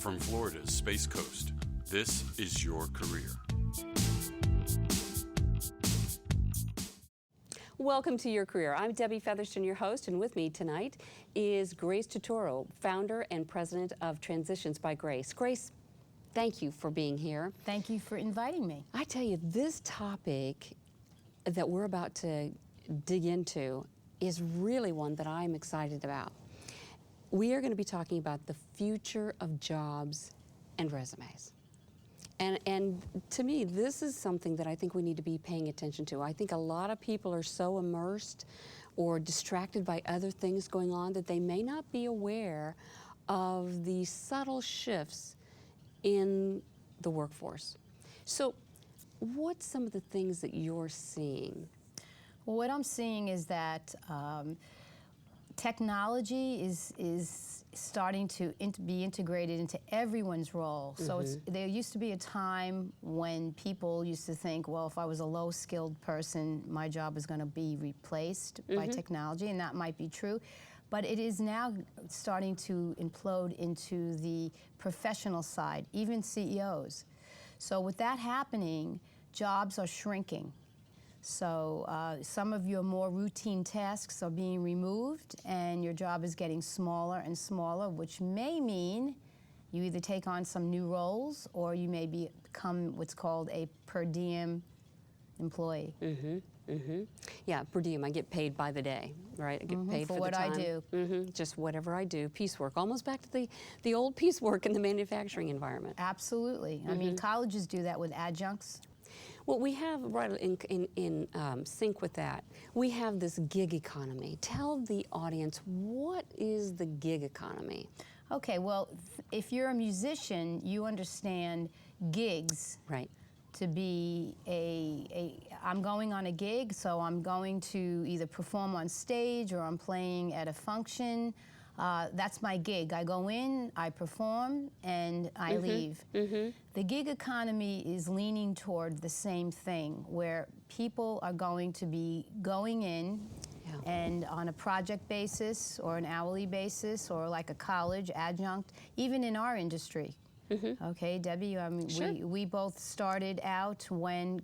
From Florida's Space Coast, this is Your Career. Welcome to Your Career. I'm Debbie Featherston, your host, and with me tonight is Grace Totoro, founder and president of Transitions by Grace. Grace, thank you for being here. Thank you for inviting me. I tell you, this topic that we're about to dig into is really one that I'm excited about. We are going to be talking about the future of jobs and resumes. And to me, this is something that I think we need to be paying attention to. I think a lot of people are so immersed or distracted by other things going on that they may not be aware of the subtle shifts in the workforce. So what's some of the things that you're seeing? Well, what I'm seeing is that technology is starting to be integrated into everyone's role. So there used to be a time when people used to think, well, if I was a low-skilled person, my job is going to be replaced by technology, and that might be true. But it is now starting to implode into the professional side, even CEOs. So with that happening, jobs are shrinking. So some of your more routine tasks are being removed and your job is getting smaller and smaller, which may mean you either take on some new roles or you may become what's called a per diem employee. Yeah, per diem. I get paid by the day, right? I get paid for what the time. I do. Just whatever I do, piecework. Almost back to the old piecework in the manufacturing environment. Absolutely. I mean, colleges do that with adjuncts. Well, we have, right in sync with that, we have this gig economy. Tell the audience, what is the gig economy? Okay, well, if you're a musician, you understand gigs. Right. To be I'm going on a gig, so I'm going to either perform on stage or I'm playing at a function. That's my gig. I go in, I perform, and I leave. The gig economy is leaning toward the same thing, where people are going to be going in and on a project basis or an hourly basis or like a college adjunct, even in our industry. Okay, Debbie, I mean, we both started out when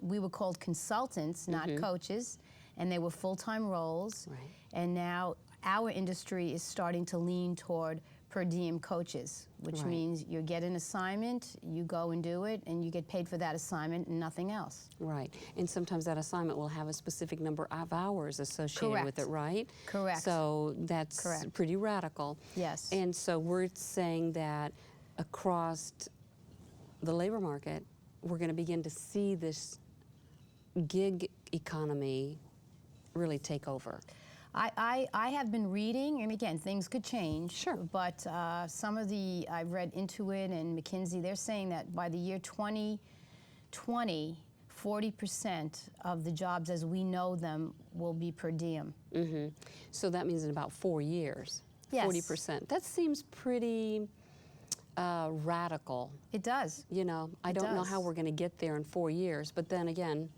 we were called consultants, not coaches, and they were full-time roles. Right. And now our industry is starting to lean toward per diem coaches, which means you get an assignment, you go and do it, and you get paid for that assignment and nothing else. Right. And sometimes that assignment will have a specific number of hours associated with it, right? Correct. So that's pretty radical. Yes. And so we're saying that across the labor market, we're going to begin to see this gig economy really take over. I have been reading, and again, things could change. Sure. But I've read Intuit and McKinsey, they're saying that by the year 2020, 40% of the jobs as we know them will be per diem. So that means in about 4 years, Yes. 40%. That seems pretty radical. It does. You know, I don't know how we're going to get there in 4 years, but then again,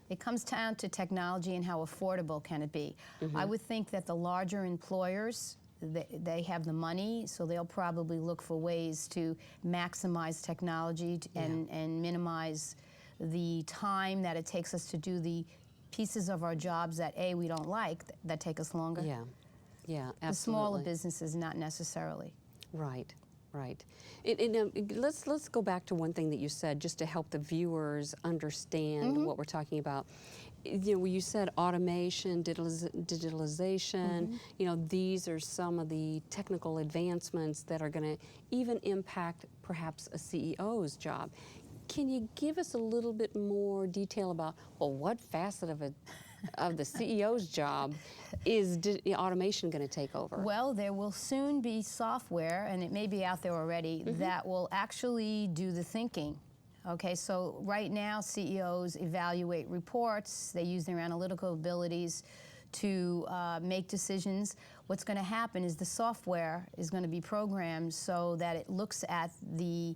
it comes down to technology and how affordable can it be. I would think that the larger employers, they have the money, so they'll probably look for ways to maximize technology and minimize the time that it takes us to do the pieces of our jobs that we don't like, that take us longer. Yeah, absolutely. The smaller businesses, not necessarily. Right. Let's go back to one thing that you said, just to help the viewers understand what we're talking about. You know, you said automation, digitalization. You know, these are some of the technical advancements that are going to even impact perhaps a CEO's job. Can you give us a little bit more detail about, well, what facet of the CEO's job is automation going to take over? Well, there will soon be software, and it may be out there already, that will actually do the thinking. Okay, so right now CEOs evaluate reports, they use their analytical abilities to make decisions. What's going to happen is the software is going to be programmed so that it looks at the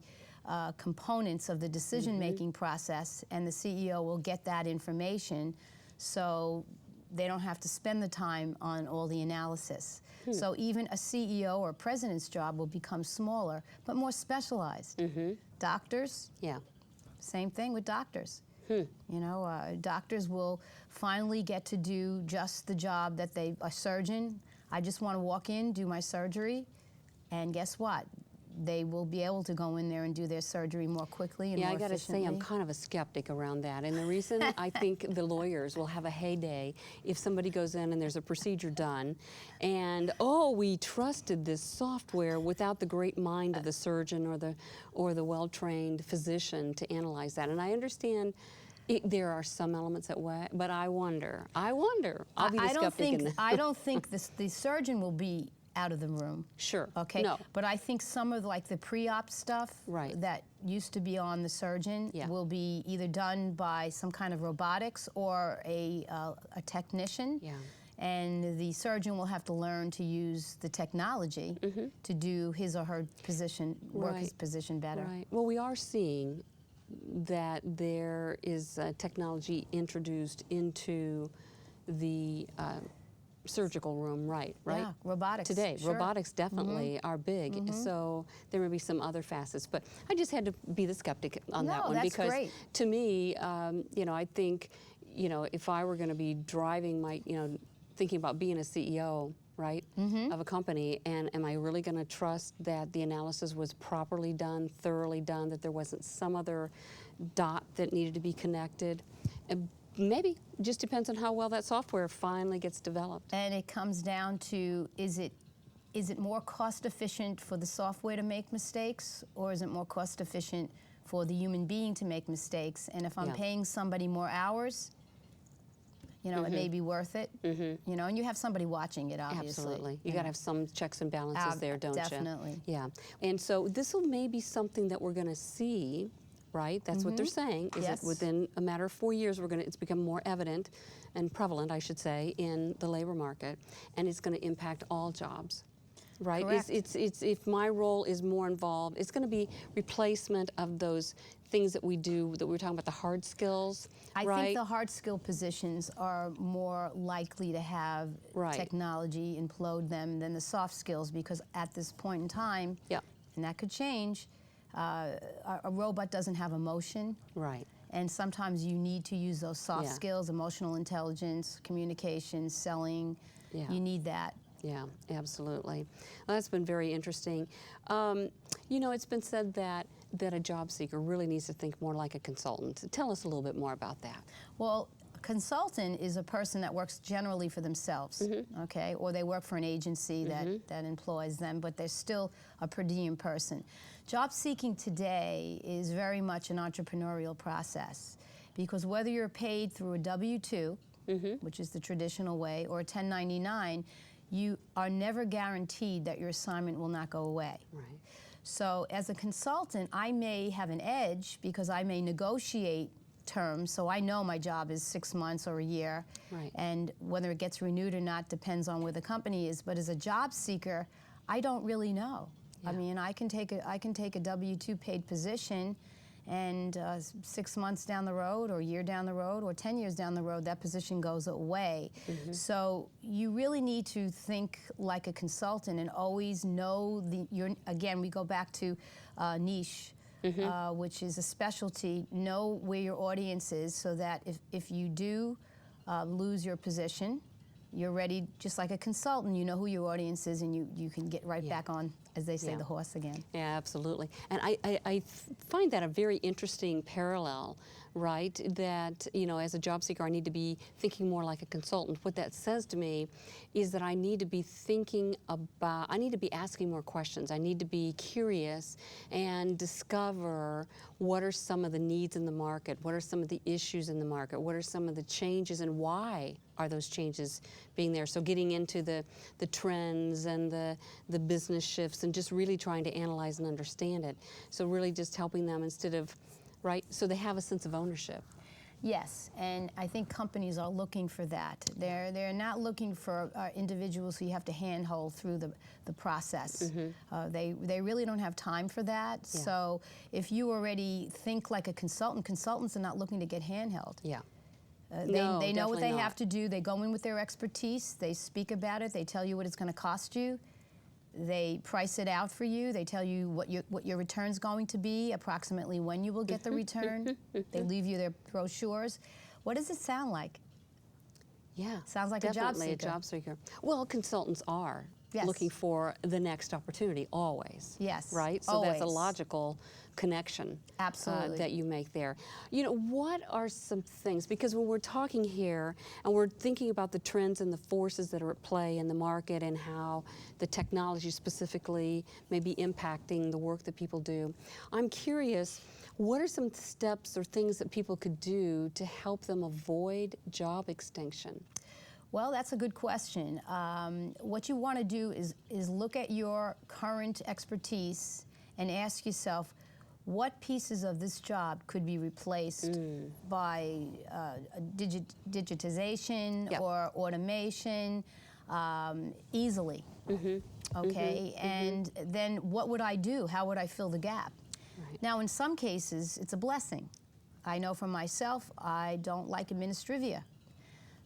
components of the decision-making process, and the CEO will get that information. So they don't have to spend the time on all the analysis. So even a CEO or president's job will become smaller, but more specialized. Doctors, Yeah. same thing with doctors. You know, doctors will finally get to do just the job that a surgeon, I just want to walk in, do my surgery, and guess what? They will be able to go in there and do their surgery more quickly and Yeah, more I got to efficiently. say, I'm kind of a skeptic around that. And the reason I think the lawyers will have a heyday if somebody goes in and there's a procedure done, and oh, we trusted this software without the great mind of the surgeon or the well-trained physician to analyze that. And I understand there are some elements at way, but I wonder. I'll be the skeptic in that. I don't think the surgeon will be out of the room. Sure. Okay. No. But I think some of like the pre-op stuff Right. that used to be on the surgeon Yeah. will be either done by some kind of robotics or a technician. Yeah. And the surgeon will have to learn to use the technology to do his or her position, work his Right. position better. Right. Well, we are seeing that there is technology introduced into the surgical room, right? Yeah, robotics. Today, sure. robotics definitely are big. So there may be some other facets, but I just had to be the skeptic on that No, one that's because great. to me, you know, I think, you know, if I were going to be driving my, you know, thinking about being a CEO, right, of a company, and am I really going to trust that the analysis was properly done, thoroughly done, that there wasn't some other dot that needed to be connected? Maybe. Just depends on how well that software finally gets developed. And it comes down to, is it more cost efficient for the software to make mistakes, or is it more cost efficient for the human being to make mistakes? And if I'm Yeah. paying somebody more hours, you know, it may be worth it. You know, and you have somebody watching it, obviously. Absolutely. You got to have some checks and balances there, don't definitely. you? Yeah. And so this will maybe something that we're going to see, right? That's what they're saying. Is Yes. that within a matter of 4 years, it's become more evident and prevalent, I should say, in the labor market, and it's going to impact all jobs. Right? Correct. It's if my role is more involved, it's going to be replacement of those things that we do, that we were talking about, the hard skills, I right? think the hard skill positions are more likely to have Right. technology implode them than the soft skills, because at this point in time, Yeah. and that could change, a robot doesn't have emotion. Right. And sometimes you need to use those soft Yeah. skills, emotional intelligence, communication, selling. Yeah. You need that. Yeah, absolutely. Well, that's been very interesting. You know, it's been said that a job seeker really needs to think more like a consultant. Tell us a little bit more about that. Well, a consultant is a person that works generally for themselves, okay? Or they work for an agency that employs them, but they're still a per diem person. Job seeking today is very much an entrepreneurial process, because whether you're paid through a W-2, which is the traditional way, or a 1099, you are never guaranteed that your assignment will not go away. Right. So as a consultant, I may have an edge because I may negotiate terms, so I know my job is 6 months or a year, Right. and whether it gets renewed or not depends on where the company is. But as a job seeker, I don't really know. I Yeah. mean, I can take a W-2 paid position, and 6 months down the road, or a year down the road, or 10 years down the road, that position goes away. So you really need to think like a consultant and always know again, we go back to niche, which is a specialty. Know where your audience is, so that if you do lose your position, you're ready, just like a consultant, you know who your audience is, and you can get right back on, as they say, Yeah. the horse again. Yeah, absolutely. And I find that a very interesting parallel, right? That, you know, as a job seeker, I need to be thinking more like a consultant. What that says to me is that I need to be I need to be asking more questions. I need to be curious and discover what are some of the needs in the market, what are some of the issues in the market, what are some of the changes, and why are those changes being there. So getting into the trends and the business shifts, and just really trying to analyze and understand it. So really just helping them instead of, right, so they have a sense of ownership. Yes, and I think companies are looking for that. They're not looking for individuals who you have to handhold through the process. They really don't have time for that. Yeah. So if you already think like a consultant, consultants are not looking to get handheld. Yeah. No, they know what they definitely have not. to do. They go in with their expertise. They speak about it. They tell you what it's going to cost you. They price it out for you. They tell you what your return's going to be, approximately when you will get the return. They leave you their brochures. What does it sound like? Yeah. Sounds like a job definitely seeker. a job seeker. Well, consultants are Yes. looking for the next opportunity always. Yes, Right? So that's a always. logical connection Absolutely. that you make there. You know, what are some things, because when we're talking here and we're thinking about the trends and the forces that are at play in the market and how the technology specifically may be impacting the work that people do, I'm curious, what are some steps or things that people could do to help them avoid job extinction? Well, that's a good question. What you want to do is look at your current expertise and ask yourself, what pieces of this job could be replaced by digitization Yep. or automation easily? Okay, and then what would I do? How would I fill the gap? Right. Now, in some cases, it's a blessing. I know for myself, I don't like administrivia.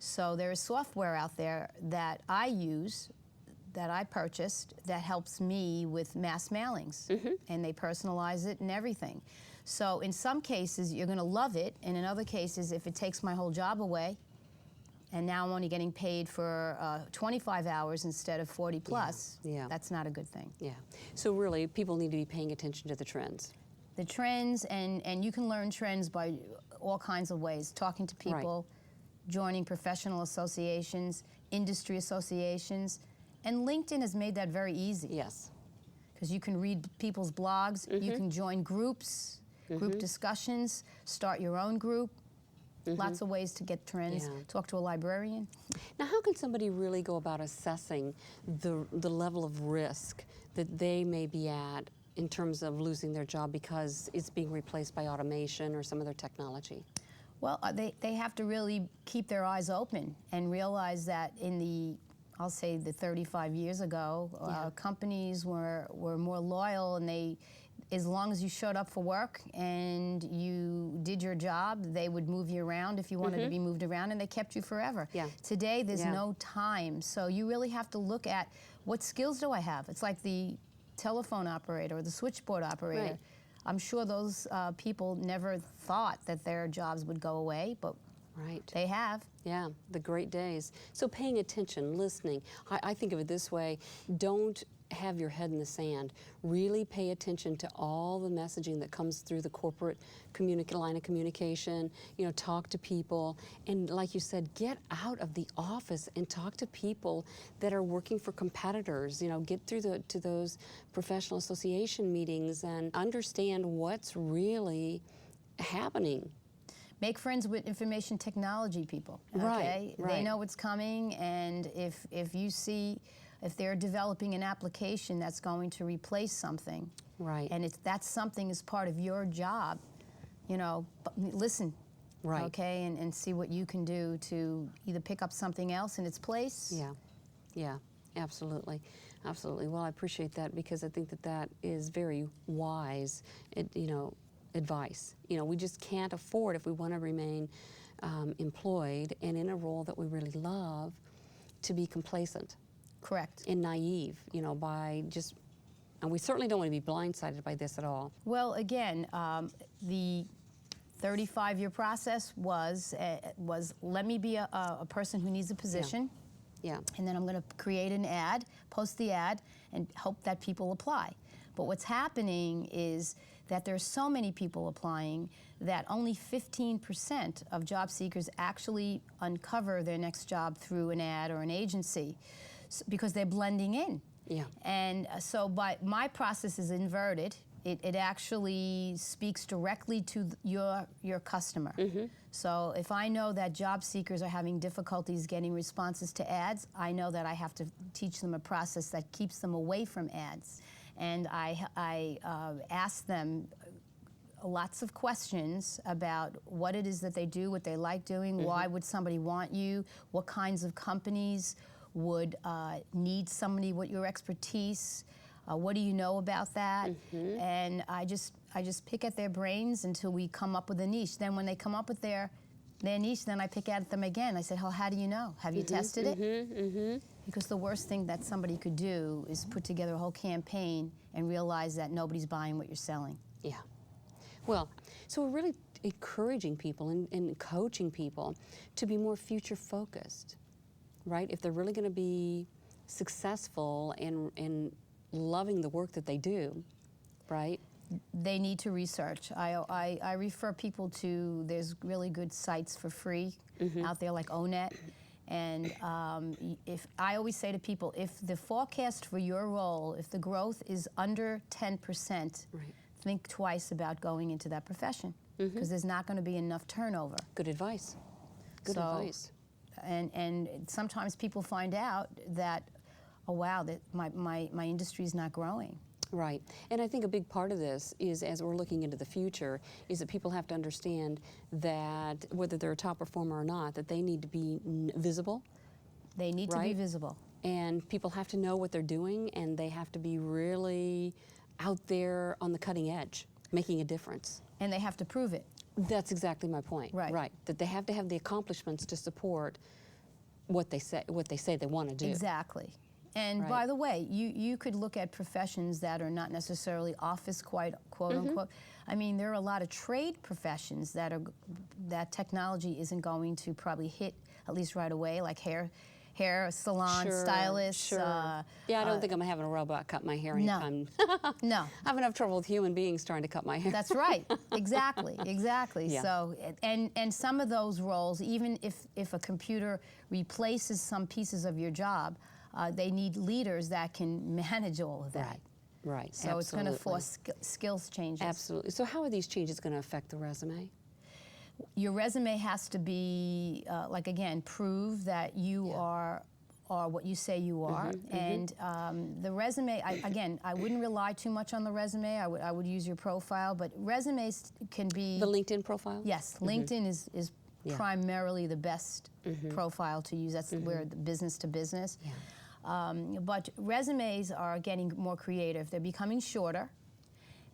So there is software out there that I use, that I purchased, that helps me with mass mailings. And they personalize it and everything. So in some cases, you're going to love it. And in other cases, if it takes my whole job away, and now I'm only getting paid for 25 hours instead of 40 plus, Yeah. that's not a good thing. Yeah. So really, people need to be paying attention to the trends. The trends, and you can learn trends by all kinds of ways, talking to people, joining professional associations, industry associations, and LinkedIn has made that very easy. Yes. Because you can read people's blogs, you can join groups, group discussions, start your own group. Lots of ways to get trends. Yeah. Talk to a librarian. Now, how can somebody really go about assessing the level of risk that they may be at in terms of losing their job because it's being replaced by automation or some other technology? Well, they have to really keep their eyes open and realize that in the, I'll say the 35 years ago, companies were more loyal, and they, as long as you showed up for work and you did your job, they would move you around if you wanted to be moved around, and they kept you forever. Yeah. Today, there's Yeah. no time, so you really have to look at what skills do I have? It's like the telephone operator or the switchboard operator. Right. I'm sure those people never thought that their jobs would go away, but Right. they have. Yeah, the great days. So paying attention, listening. I think of it this way: don't have your head in the sand. Really pay attention to all the messaging that comes through the corporate line of communication. You know, talk to people, and like you said, get out of the office and talk to people that are working for competitors. You know, get through to those professional association meetings and understand what's really happening. Make friends with information technology people. Right, Okay? right. They know what's coming, and if you see, if they're developing an application that's going to replace something, Right. and that something is part of your job, you know, listen. Right. Okay, and see what you can do to either pick up something else in its place. Yeah, yeah, absolutely, absolutely. Well, I appreciate that, because I think that is very wise, advice. You know, we just can't afford, if we want to remain employed and in a role that we really love, to be complacent Correct. and naive, and we certainly don't want to be blindsided by this at all. Well, again, the 35-year process was let me be a person who needs a position, Yeah, and then I'm going to create an ad, post the ad, and hope that people apply. But what's happening is that there's so many people applying that only 15% of job seekers actually uncover their next job through an ad or an agency, because they're blending in. Yeah. And so my process is inverted. It actually speaks directly to your customer. So if I know that job seekers are having difficulties getting responses to ads, I know that I have to teach them a process that keeps them away from ads. And I ask them lots of questions about what it is that they do, what they like doing, why would somebody want you, what kinds of companies would need somebody with your expertise, what do you know about that? And I just pick at their brains until we come up with a niche. Then when they come up with their their niche, then I pick at them again. I said, how do you know? Have you tested it? Because the worst thing that somebody could do is put together a whole campaign and realize that nobody's buying what you're selling. Yeah. Well, so we're really encouraging people and coaching people to be more future focused, right? If they're really going to be successful and loving the work that they do, right? They need to research. I refer people to, there's really good sites for free out there like ONET. And if I always say to people, if the forecast for your role, if the growth is under 10%, think twice about going into that profession, because there's not going to be enough turnover. Good advice. Good advice. And sometimes people find out that, oh wow, that my industry is not growing. Right. And I think a big part of this is, as we're looking into the future, is that people have to understand that whether they're a top performer or not, that they need to be visible. They need to be visible. And people have to know what they're doing, and they have to be really out there on the cutting edge, making a difference. And they have to prove it. That's exactly my point. Right. Right. That they have to have the accomplishments to support what they say they want to do. Exactly. And by the way, you could look at professions that are not necessarily office quote unquote. I mean, there are a lot of trade professions that technology isn't going to probably hit at least right away, like hair salon stylists. Yeah, I don't think I'm having a robot cut my hair anytime. No. I have enough trouble with human beings trying to cut my hair. That's right. Exactly. Yeah. So, and some of those roles, even if a computer replaces some pieces of your job, they need leaders that can manage all of that. Right. So it's going to force skills changes. Absolutely. So how are these changes going to affect the resume? Your resume has to be, like again, prove that you are what you say you are. And the resume, I wouldn't rely too much on the resume. I would use your profile, but resumes can be... The LinkedIn profile? Yes, LinkedIn is primarily the best profile to use. That's where the business to business. But resumes are getting more creative. They're becoming shorter.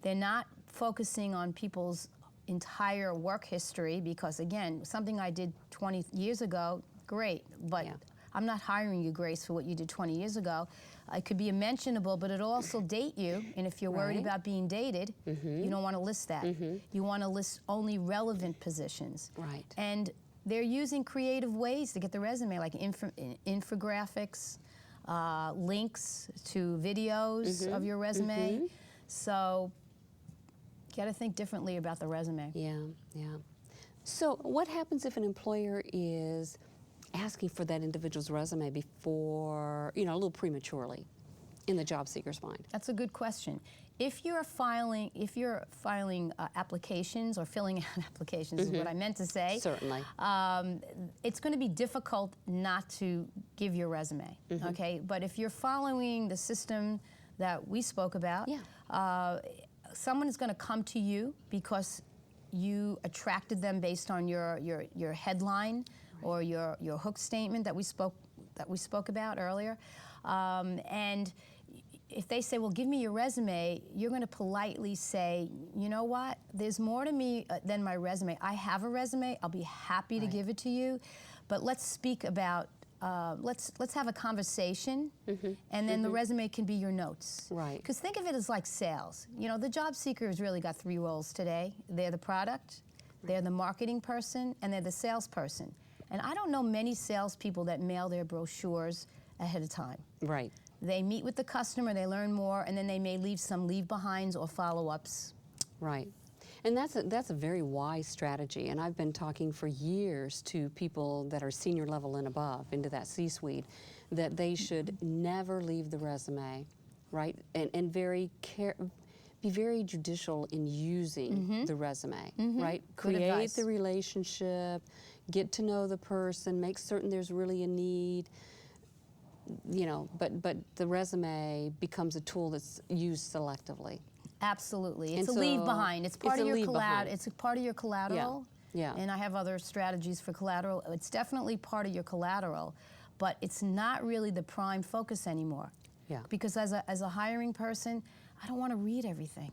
They're not focusing on people's entire work history, because again, something I did 20 years ago, great, but I'm not hiring you, Grace, for what you did 20 years ago. It could be a mentionable, but it'll also date you, and if you're worried about being dated, you don't want to list that. You want to list only relevant positions. Right. And they're using creative ways to get the resume, like infographics, links to videos of your resume. So you got to think differently about the resume. Yeah. So what happens if an employer is asking for that individual's resume before, a little prematurely in the job seeker's mind? That's a good question. If you're filing applications or filling out applications is what I meant to say. Certainly. It's going to be difficult not to give your resume, okay? But if you're following the system that we spoke about, someone is going to come to you because you attracted them based on your headline or your hook statement that we spoke about earlier, and if they say, well, give me your resume, you're going to politely say, you know what, there's more to me than my resume. I have a resume. I'll be happy to give it to you, but let's speak about, let's have a conversation, and then the resume can be your notes. Right. Because think of it as like sales. The job seeker has really got 3 roles today. They're the product, they're the marketing person, and they're the salesperson. And I don't know many salespeople that mail their brochures ahead of time. Right. They meet with the customer, they learn more, and then they may leave some leave-behinds or follow-ups. Right. And that's a very wise strategy. And I've been talking for years to people that are senior level and above, into that C-suite, that they should never leave the resume, right? And be very judicial in using the resume, right? Create the relationship, get to know the person, make certain there's really a need. But the resume becomes a tool that's used selectively. Absolutely, it's a leave behind. It's part of your collateral. It's a part of your collateral. Yeah. And I have other strategies for collateral. It's definitely part of your collateral, but it's not really the prime focus anymore. Yeah. Because as a hiring person, I don't want to read everything.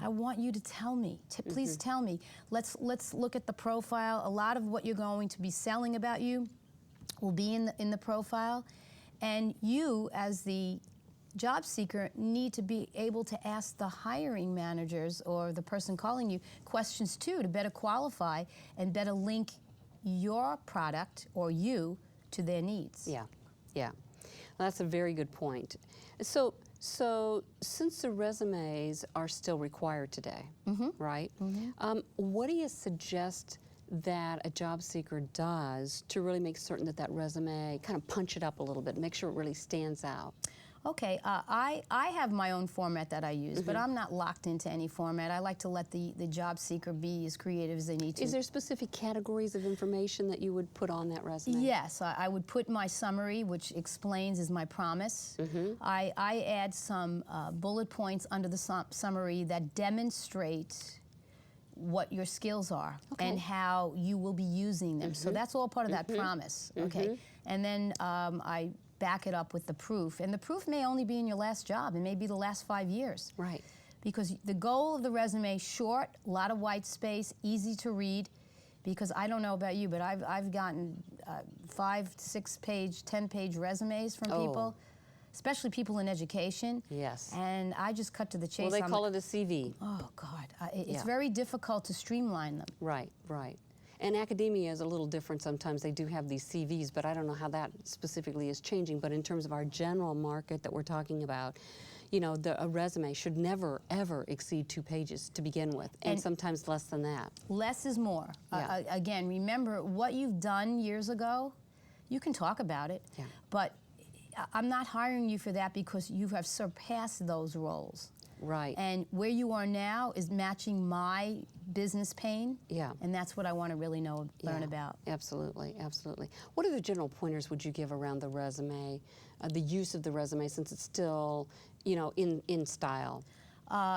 I want you to tell me. Please tell me. Let's look at the profile. A lot of what you're going to be selling about you will be in the profile, and you, as the job seeker, need to be able to ask the hiring managers or the person calling you questions too, to better qualify and better link your product or you to their needs. Yeah, yeah. Well, that's a very good point. So since the resumes are still required today, right? What do you suggest that a job seeker does to really make certain that that resume, kind of punch it up a little bit, make sure it really stands out? Okay, I have my own format that I use, but I'm not locked into any format. I like to let the job seeker be as creative as they need to. Is there specific categories of information that you would put on that resume? Yes, I would put my summary, which explains is my promise. I add some bullet points under the summary that demonstrate what your skills are and how you will be using them. So that's all part of that promise, okay? And then I back it up with the proof. And the proof may only be in your last job. It may be the last 5 years. Right. Because the goal of the resume, short, a lot of white space, easy to read, because I don't know about you, but I've gotten 5, 6 page, 10-page resumes from people, especially people in education. Yes. And I just cut to the chase. Well, they call it a CV. Oh, God. It's very difficult to streamline them. Right, right. And academia is a little different sometimes. They do have these CVs, but I don't know how that specifically is changing. But in terms of our general market that we're talking about, you know, a resume should never, ever exceed 2 pages to begin with, and sometimes less than that. Less is more. Yeah. Again, remember, what you've done years ago, you can talk about it, but I'm not hiring you for that because you have surpassed those roles. Right. And where you are now is matching my business pain. Yeah. And that's what I want to really learn about. Absolutely, absolutely. What other general pointers would you give around the resume, the use of the resume, since it's still, you know, in style?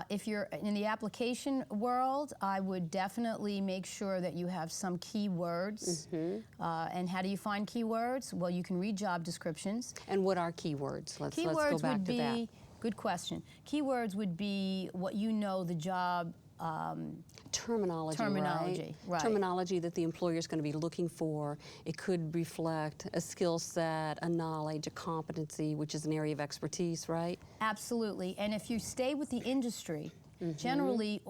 If you're in the application world, I would definitely make sure that you have some keywords. And how do you find keywords? Well, you can read job descriptions. And what are keywords? Let's go Keywords back would to that. be, good question. Keywords would be what you know the job terminology, right? Terminology that the employer is going to be looking for. It could reflect a skill set, a knowledge, a competency, which is an area of expertise, right? Absolutely. And if you stay with the industry, generally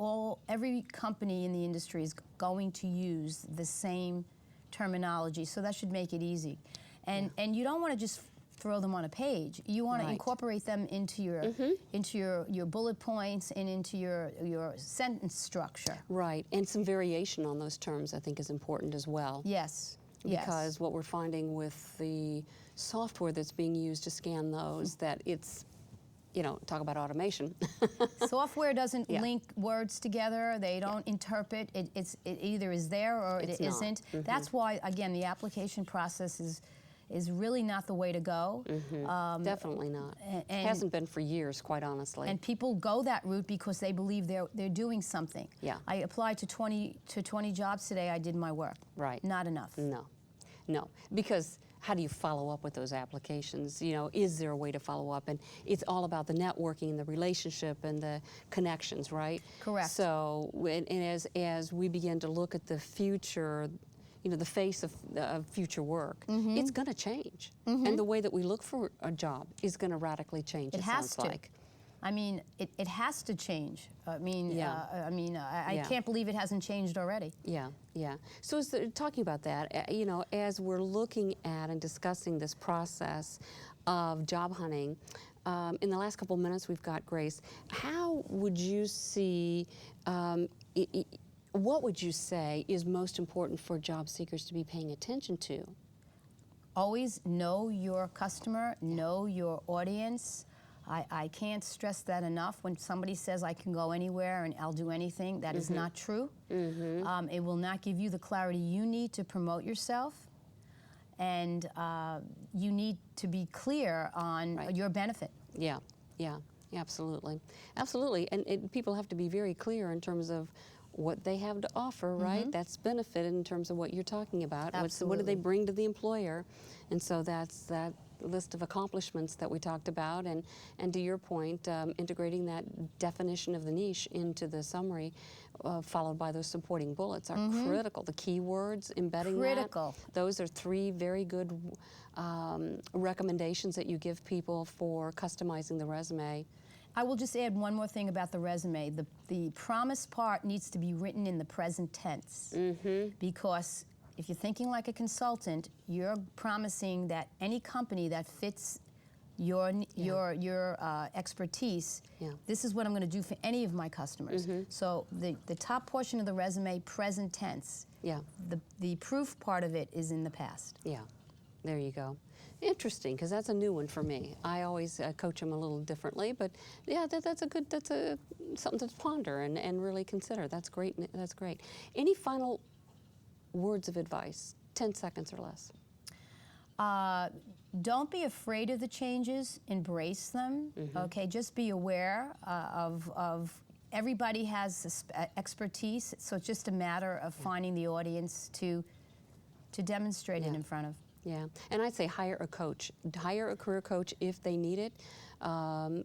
every company in the industry is going to use the same terminology, so that should make it easy. And you don't want to just throw them on a page. You want to incorporate them into your bullet points and into your sentence structure. Right, and some variation on those terms I think is important as well. Yes. Because what we're finding with the software that's being used to scan those, that it's, you know, talk about automation. Software doesn't link words together. They don't interpret. It either is there or it isn't. That's why, again, the application process is really not the way to go. Definitely not. It hasn't been for years, quite honestly. And people go that route because they believe they're doing something. Yeah. I applied to 20 jobs today. I did my work. Right. Not enough. No, because how do you follow up with those applications? You know, is there a way to follow up? And it's all about the networking, the relationship, and the connections, right? Correct. So, and as we begin to look at the future, you know, the face of future work, it's going to change. And the way that we look for a job is going to radically change, it has sounds to. like. I mean, it has to change. I can't believe it hasn't changed already. Yeah. So talking about that, you know, as we're looking at and discussing this process of job hunting, in the last couple of minutes we've got Grace, how would you see, what would you say is most important for job seekers to be paying attention to? Always know your customer, know your audience. I can't stress that enough. When somebody says I can go anywhere and I'll do anything, that is not true. It will not give you the clarity you need to promote yourself. And you need to be clear on your benefit. Yeah, absolutely. And people have to be very clear in terms of what they have to offer, right? That's benefited in terms of what you're talking about. What do they Absolutely. bring to the employer? And so that's that list of accomplishments that we talked about. And to your point, integrating that definition of the niche into the summary, followed by those supporting bullets, are critical. The keywords, embedding Critical. that, those are 3 very good recommendations that you give people for customizing the resume. I will just add one more thing about the resume. The promise part needs to be written in the present tense, because if you're thinking like a consultant, you're promising that any company that fits your expertise, this is what I'm going to do for any of my customers. So the top portion of the resume, present tense. Yeah. The proof part of it is in the past. Yeah, there you go. Interesting, because that's a new one for me. I always coach them a little differently, but yeah, that's something to ponder and really consider. That's great. That's great. Any final words of advice? 10 seconds or less. Don't be afraid of the changes. Embrace them. Okay, just be aware of everybody has expertise, so it's just a matter of finding the audience to demonstrate it in front of. Yeah, and I'd say hire a coach. Hire a career coach if they need it.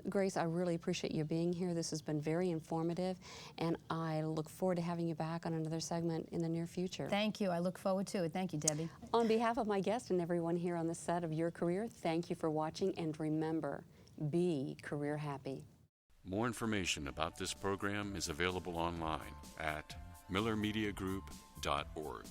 Grace, I really appreciate you being here. This has been very informative, and I look forward to having you back on another segment in the near future. Thank you. I look forward to it. Thank you, Debbie. On behalf of my guest and everyone here on the set of Your Career, thank you for watching, and remember, be career happy. More information about this program is available online at millermediagroup.org.